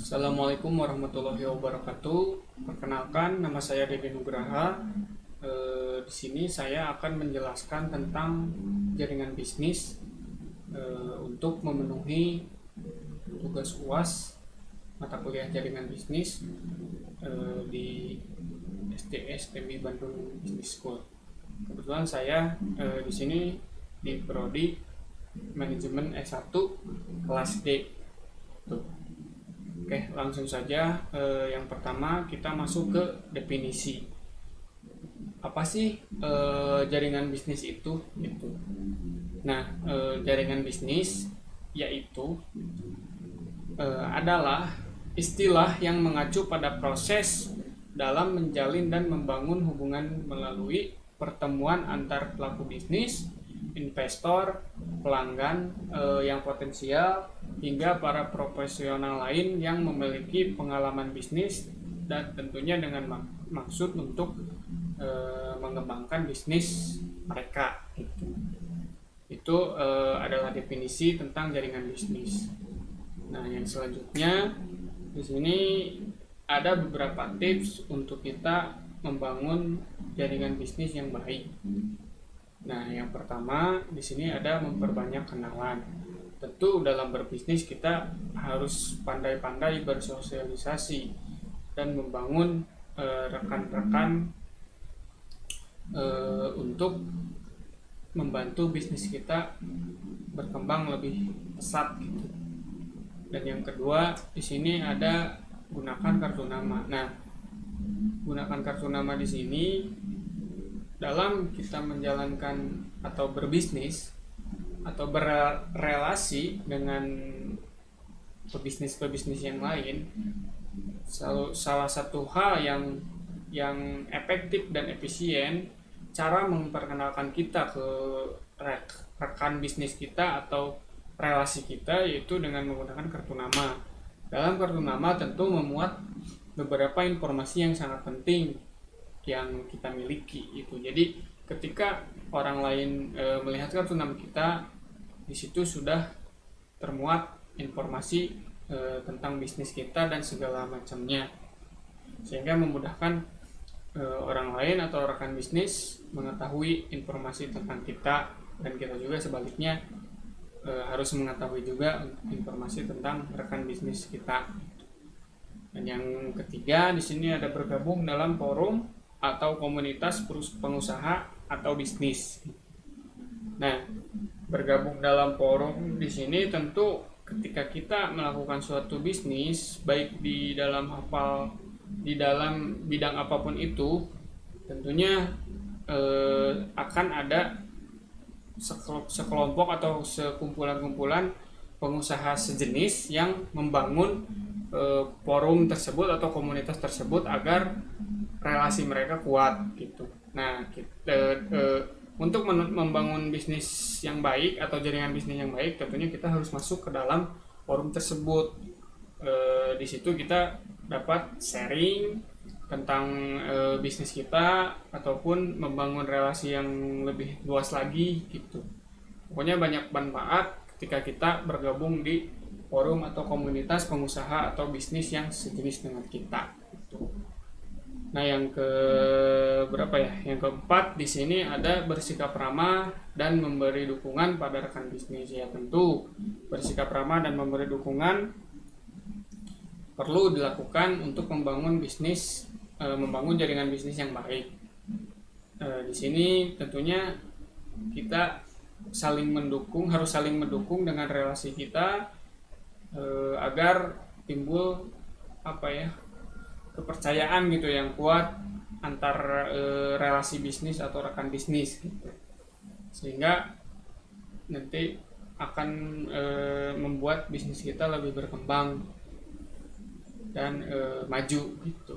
Assalamualaikum warahmatullahi wabarakatuh. Perkenalkan, nama saya Dede Nugraha. Di sini saya akan menjelaskan tentang jaringan bisnis untuk memenuhi tugas UAS mata kuliah jaringan bisnis di SDS TMI Bandung Business School. Kebetulan saya di sini di prodi manajemen S1 kelas D. Tuh. Oke, langsung saja. Yang pertama kita masuk ke definisi. Apa sih jaringan bisnis itu? Gitu. Nah, jaringan bisnis yaitu adalah istilah yang mengacu pada proses dalam menjalin dan membangun hubungan melalui pertemuan antar pelaku bisnis, investor, pelanggan yang potensial, hingga para profesional lain yang memiliki pengalaman bisnis dan tentunya dengan maksud untuk mengembangkan bisnis mereka. Itu adalah definisi tentang jaringan bisnis. Nah, yang selanjutnya di sini ada beberapa tips untuk kita membangun jaringan bisnis yang baik. Nah, yang pertama di sini ada memperbanyak kenalan. Tentu dalam berbisnis kita harus pandai-pandai bersosialisasi dan membangun rekan-rekan untuk membantu bisnis kita berkembang lebih pesat gitu. Dan yang kedua di sini ada gunakan kartu nama. Nah, gunakan kartu nama di sini dalam kita menjalankan atau berbisnis atau berrelasi dengan pebisnis yang lain, salah satu hal yang efektif dan efisien cara memperkenalkan kita ke rekan bisnis kita atau relasi kita yaitu dengan menggunakan kartu nama. Dalam kartu nama tentu memuat beberapa informasi yang sangat penting yang kita miliki itu. Jadi ketika orang lain melihat kartu nama kita, di situ sudah termuat informasi tentang bisnis kita dan segala macamnya, sehingga memudahkan orang lain atau rekan bisnis mengetahui informasi tentang kita, dan kita juga sebaliknya harus mengetahui juga informasi tentang rekan bisnis kita. Dan yang ketiga di sini ada bergabung dalam forum atau komunitas pengusaha atau bisnis. Nah, bergabung dalam forum di sini tentu ketika kita melakukan suatu bisnis baik di dalam bidang apapun itu, tentunya akan ada sekelompok atau sekumpulan-kumpulan pengusaha sejenis yang membangun forum tersebut atau komunitas tersebut agar relasi mereka kuat gitu. Nah, untuk membangun bisnis yang baik atau jaringan bisnis yang baik, tentunya kita harus masuk ke dalam forum tersebut. Di situ kita dapat sharing tentang bisnis kita ataupun membangun relasi yang lebih luas lagi gitu. Pokoknya banyak manfaat ketika kita bergabung di forum atau komunitas pengusaha atau bisnis yang sejenis dengan kita gitu. Nah, yang yang keempat di sini ada bersikap ramah dan memberi dukungan pada rekan bisnis. Ya, tentu bersikap ramah dan memberi dukungan perlu dilakukan untuk membangun jaringan bisnis yang baik. Di sini tentunya kita harus saling mendukung dengan relasi kita agar timbul kepercayaan gitu yang kuat antar relasi bisnis atau rekan bisnis gitu. Sehingga nanti akan membuat bisnis kita lebih berkembang dan maju gitu.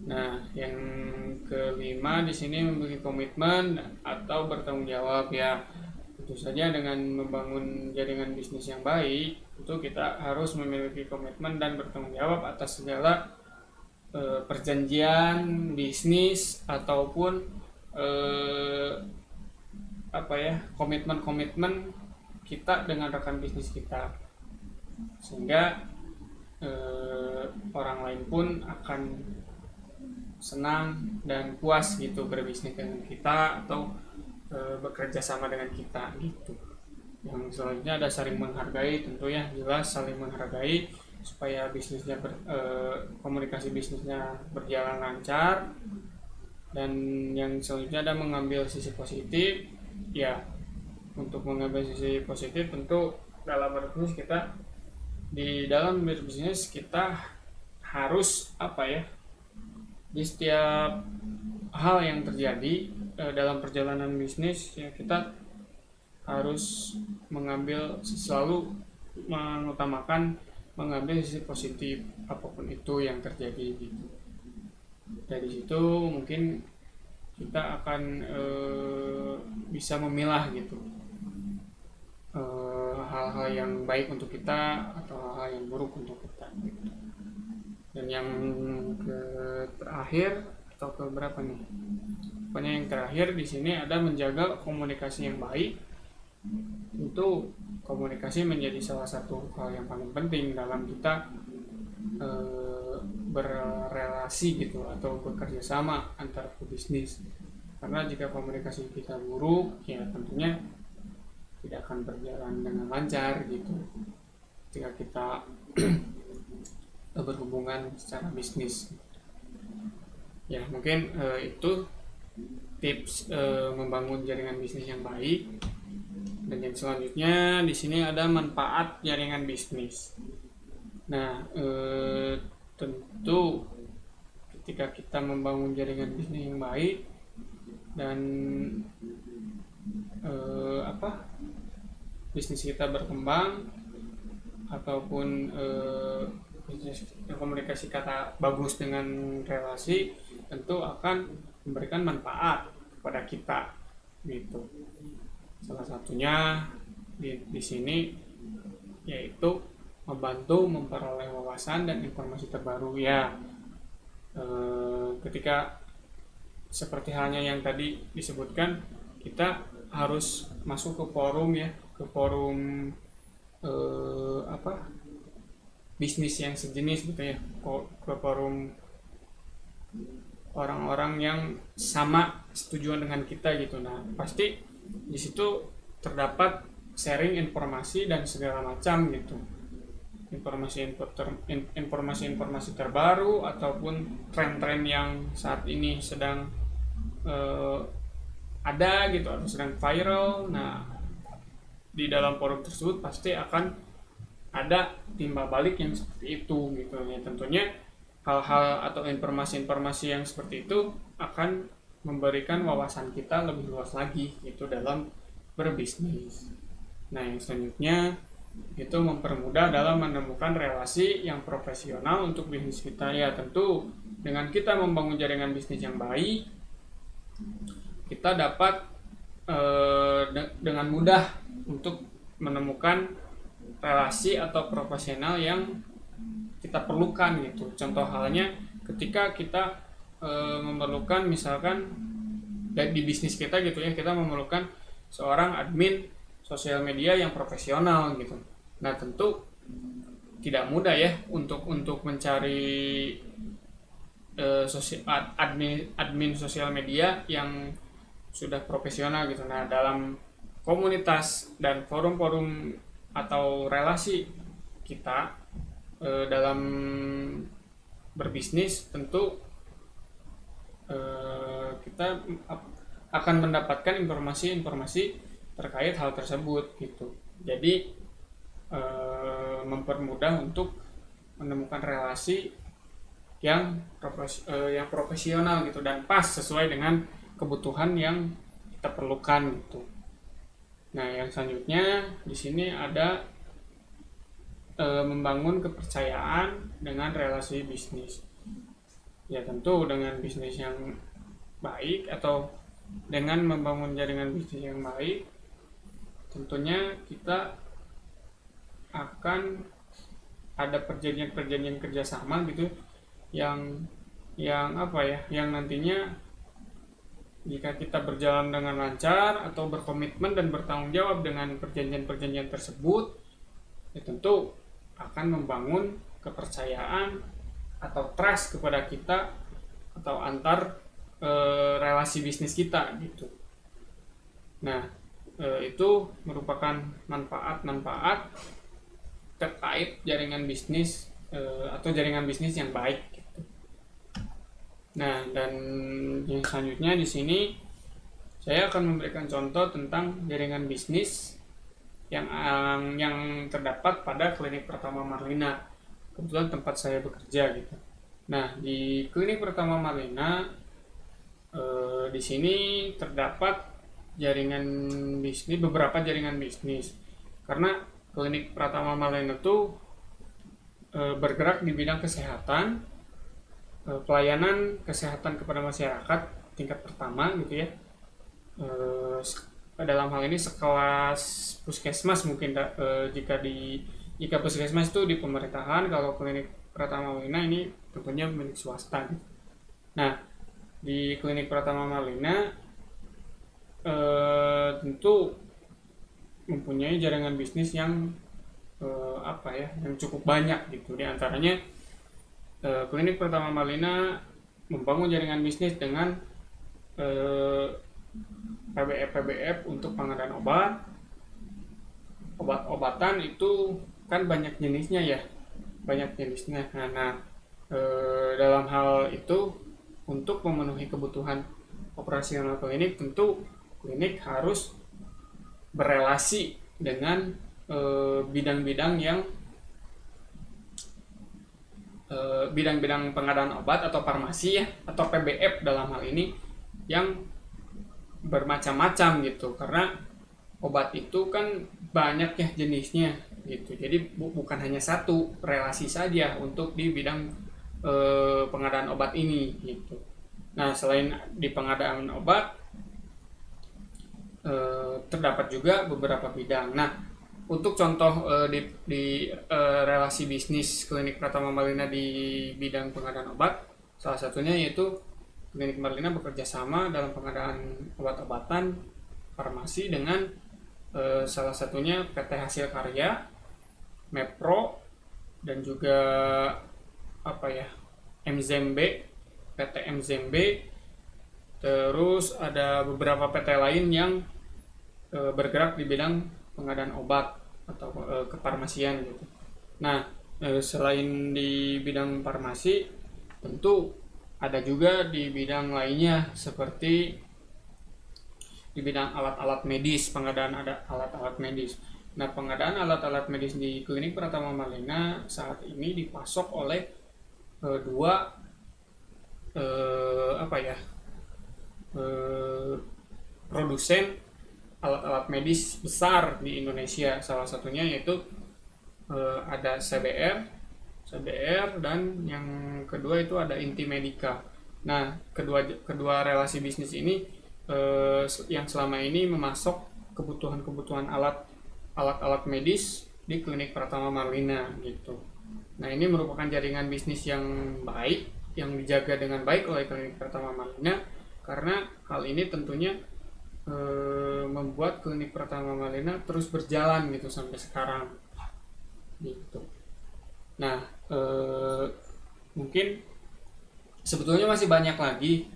Nah, yang kelima di sini memiliki komitmen atau bertanggung jawab. Ya, tentu saja dengan membangun jaringan bisnis yang baik itu kita harus memiliki komitmen dan bertanggung jawab atas segala perjanjian bisnis ataupun komitmen-komitmen kita dengan rekan bisnis kita, sehingga orang lain pun akan senang dan puas gitu berbisnis dengan kita atau bekerja sama dengan kita gitu. Yang selanjutnya ada saling menghargai, tentu ya, jelas saling menghargai supaya komunikasi bisnisnya berjalan lancar. Dan yang selanjutnya ada mengambil sisi positif. Ya, untuk mengambil sisi positif tentu di dalam berbisnis kita harus di setiap hal yang terjadi dalam perjalanan bisnis ya, kita harus selalu mengutamakan mengambil sisi positif apapun itu yang terjadi gitu. Dari situ mungkin kita akan bisa memilah gitu hal-hal yang baik untuk kita atau hal-hal yang buruk untuk kita gitu. Dan yang terakhir atau ke berapa nih? Pokoknya yang terakhir di sini ada menjaga komunikasi yang baik. Tentu komunikasi menjadi salah satu hal yang paling penting dalam kita berrelasi gitu atau bekerja sama antar pebisnis. Karena jika komunikasi kita buruk, ya tentunya tidak akan berjalan dengan lancar gitu. Jika kita berhubungan secara bisnis. Ya mungkin itu tips membangun jaringan bisnis yang baik. Dan yang selanjutnya di sini ada manfaat jaringan bisnis. Nah, tentu ketika kita membangun jaringan bisnis yang baik dan bisnis kita berkembang ataupun bisnis komunikasi kata bagus dengan relasi, tentu akan memberikan manfaat kepada kita gitu. Salah satunya di sini yaitu membantu memperoleh wawasan dan informasi terbaru ya. Ketika seperti halnya yang tadi disebutkan, kita harus masuk ke forum ya, ke forum bisnis yang sejenis gitu ya, ke forum orang-orang yang sama setujuan dengan kita gitu. Nah pasti di situ terdapat sharing informasi dan segala macam gitu, informasi terbaru ataupun tren-tren yang saat ini sedang ada gitu atau sedang viral. Nah di dalam forum tersebut pasti akan ada timbal balik yang seperti itu gitu ya. Tentunya hal-hal atau informasi-informasi yang seperti itu akan memberikan wawasan kita lebih luas lagi gitu dalam berbisnis. Nah yang selanjutnya itu mempermudah dalam menemukan relasi yang profesional untuk bisnis kita ya. Tentu dengan kita membangun jaringan bisnis yang baik, kita dapat dengan mudah untuk menemukan relasi atau profesional yang kita perlukan gitu. Contoh halnya ketika kita memerlukan misalkan di bisnis kita gitu ya, kita memerlukan seorang admin sosial media yang profesional gitu. Nah tentu tidak mudah ya untuk mencari admin sosial media yang sudah profesional gitu. Nah dalam komunitas dan forum-forum atau relasi kita dalam berbisnis, tentu kita akan mendapatkan informasi-informasi terkait hal tersebut gitu. Jadi mempermudah untuk menemukan relasi yang profesional gitu dan pas sesuai dengan kebutuhan yang kita perlukan gitu. Nah yang selanjutnya di sini ada membangun kepercayaan dengan relasi bisnis. Ya tentu dengan bisnis yang baik atau dengan membangun jaringan bisnis yang baik, tentunya kita akan ada perjanjian kerjasama gitu yang nantinya jika kita berjalan dengan lancar atau berkomitmen dan bertanggung jawab dengan perjanjian tersebut, ya tentu akan membangun kepercayaan atau trust kepada kita atau antar relasi bisnis kita gitu. Nah, itu merupakan manfaat-manfaat terkait jaringan bisnis atau jaringan bisnis yang baik gitu. Nah, dan yang selanjutnya di sini saya akan memberikan contoh tentang jaringan bisnis yang terdapat pada klinik pertama Marlina. Kebetulan tempat saya bekerja gitu. Nah, di klinik pertama Marlina di sini terdapat jaringan bisnis, beberapa jaringan bisnis. Karena klinik pertama Marlina itu bergerak di bidang kesehatan, pelayanan kesehatan kepada masyarakat tingkat pertama gitu ya. Dalam hal ini sekelas puskesmas mungkin jika puskesmas itu di pemerintahan, kalau klinik Pratama Marlina ini tentunya milik swasta gitu. Nah, di klinik Pratama Marlina tentu mempunyai jaringan bisnis yang yang cukup banyak gitu. Di antaranya klinik Pratama Marlina membangun jaringan bisnis dengan PBF untuk pengadaan obat-obatan itu kan banyak jenisnya ya, Nah, dalam hal itu untuk memenuhi kebutuhan operasional klinik, tentu klinik harus berelasi dengan bidang-bidang pengadaan obat atau farmasi ya, atau PBF dalam hal ini, yang bermacam-macam gitu, karena obat itu kan banyak ya jenisnya gitu. Jadi bukan hanya satu relasi saja untuk di bidang pengadaan obat ini gitu. Nah, selain di pengadaan obat terdapat juga beberapa bidang. Nah, untuk contoh di relasi bisnis klinik Pratama Marlina di bidang pengadaan obat, salah satunya yaitu klinik Marlina bekerja sama dalam pengadaan obat-obatan farmasi dengan salah satunya PT Hasil Karya, Mepro, dan juga MZMB, PT MZMB. Terus ada beberapa PT lain yang bergerak di bidang pengadaan obat atau kefarmasian gitu. Nah, selain di bidang farmasi, tentu ada juga di bidang lainnya seperti di bidang alat-alat medis, pengadaan alat-alat medis. Nah, pengadaan alat-alat medis di klinik Pratama Marlina saat ini dipasok oleh dua produsen alat-alat medis besar di Indonesia. Salah satunya yaitu ada CBR, dan yang kedua itu ada Inti Medica. Nah, kedua relasi bisnis ini yang selama ini memasok kebutuhan alat-alat medis di klinik Pratama Marlina gitu. Nah, ini merupakan jaringan bisnis yang baik, yang dijaga dengan baik oleh klinik Pratama Marlina, karena hal ini tentunya membuat klinik Pratama Marlina terus berjalan gitu sampai sekarang gitu. Nah, mungkin sebetulnya masih banyak lagi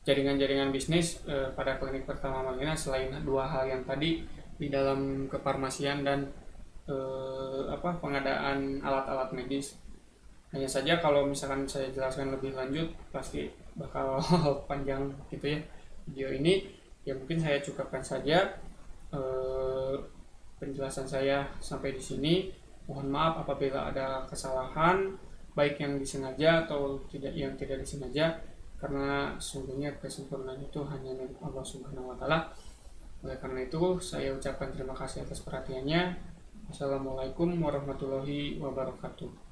jaringan-jaringan bisnis pada klinik Pratama Marlina selain dua hal yang tadi di dalam kefarmasian dan pengadaan alat-alat medis. Hanya saja kalau misalkan saya jelaskan lebih lanjut pasti bakal panjang gitu ya video ini. Ya mungkin saya cukupkan saja penjelasan saya sampai di sini. Mohon maaf apabila ada kesalahan, baik yang disengaja atau yang tidak disengaja, karena sungguhnya kesempurnaan itu hanya milik Allah Subhanahu wa taala. Oleh karena itu, saya ucapkan terima kasih atas perhatiannya. Wassalamualaikum warahmatullahi wabarakatuh.